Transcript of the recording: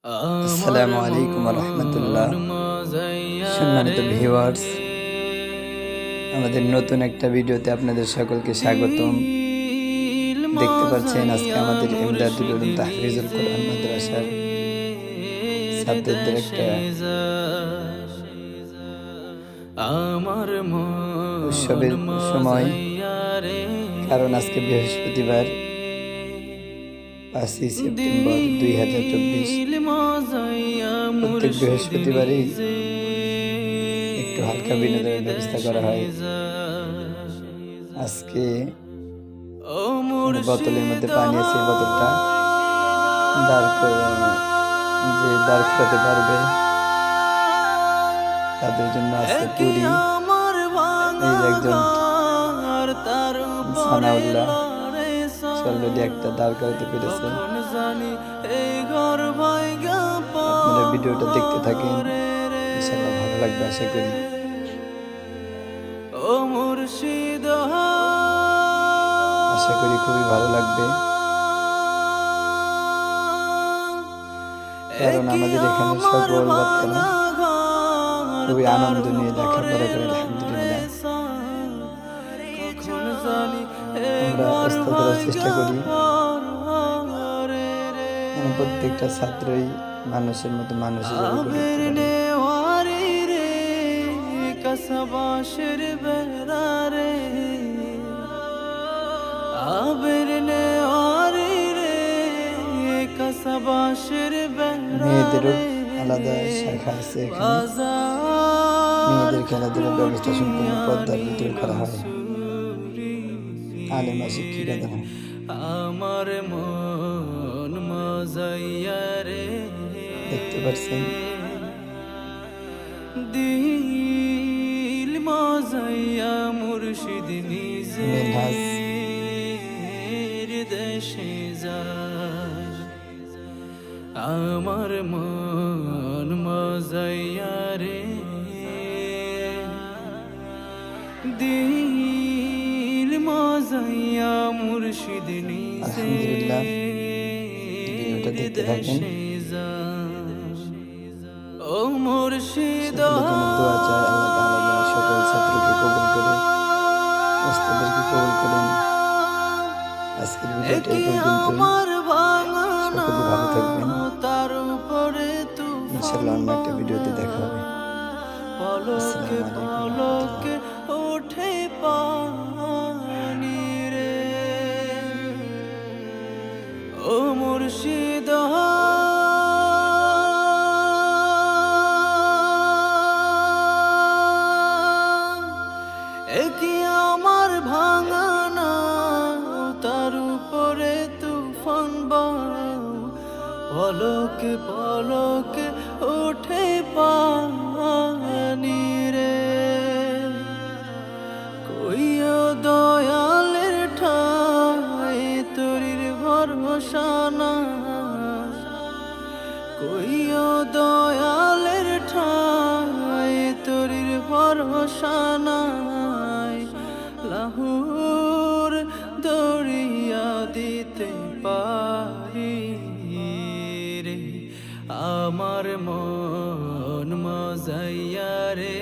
আসসালামু আলাইকুম রহমতুল্লাহ। সম্মানিত ভিউয়ার্স, আমাদের নতুন একটা ভিডিওতে আপনাদের সকলকে স্বাগতম। দেখতে পাচ্ছেন আজকে আমাদের ইমদাদুল উলুম তাহফিজুল কোরআন মাদ্রাসার ছাত্রদের একটা উৎসবের সময়, কারণ আজকে বৃহস্পতিবার 5ই সেপ্টেম্বর 2024। প্রত্যেক বৃহস্পতিবারই একটু হালকা বিনোদনের ব্যবস্থা করা হয়। আজকে বোতলের মধ্যে পানি আছে, বোতলটা দাঁড় করাতে পারবে তাদের জন্য আছে পুরি। এই যে একজন সানাউল্লাহ অলরেডি একটা দাঁড় করাতে পেরেছে। আপনারা ভিডিওটা দেখতে থাকেন, ইনশাআল্লাহ ভালো লাগবে আশা করি। আশা করি খুবই ভালো লাগবে, কারণ আমাদের এখানে সকল বাচ্চারা খুবই আনন্দ নিয়ে লেখাপড়া করে, আলহামদুলিল্লাহ। আমরা আস্থা করার চেষ্টা করি প্রত্যেকটা ছাত্রই মানুষের মতো মানুষ হিসেবে গড়ে উঠতে পারে। মেয়েদেরও আলাদা শাখা আছে এখানে। মেয়েদের খেলাধুলার ব্যবস্থা সম্পূর্ণ পর্দার ভিতরে করা হয়, আলেমা শিক্ষিকা দ্বারা। আমার মন মজাইয়া রে, দেখতে পাচ্ছেন দিল মজাইয়া মুর্শিদ নিজের দেশে যায়। আমার মন মজাইয়া রে, দিল মজাইয়া মুর্শিদ নিজের দেশে যায়। ও মুর্শিদ দোয়া চাই, আল্লাহ তাআলা সকল ছাত্রকে কবুল করে, ওস্তাদদেরকে কবুল করেন। আজকের ভিডিওটা এই পর্যন্তই। সকলে ভালো থাকবেন, ইনশাআল্লাহ অন্য একটা ভিডিওতে দেখা হবে। আসসালামু আলাইকুম। ওঠে পানি রে, ও মুর্শিদ একি আমার ভাঙানা, তার উপরে তুফান বাউ, পলকে পলকে ওঠে পানি রে। কইও দয়ালের ঠাই তরির ভরসা না, কইও দয়ালের ঠাই তরির ভরসা নাই। লাহুর দরিয়া দিতে পারি রে, আমার মন মজাইয়া রে।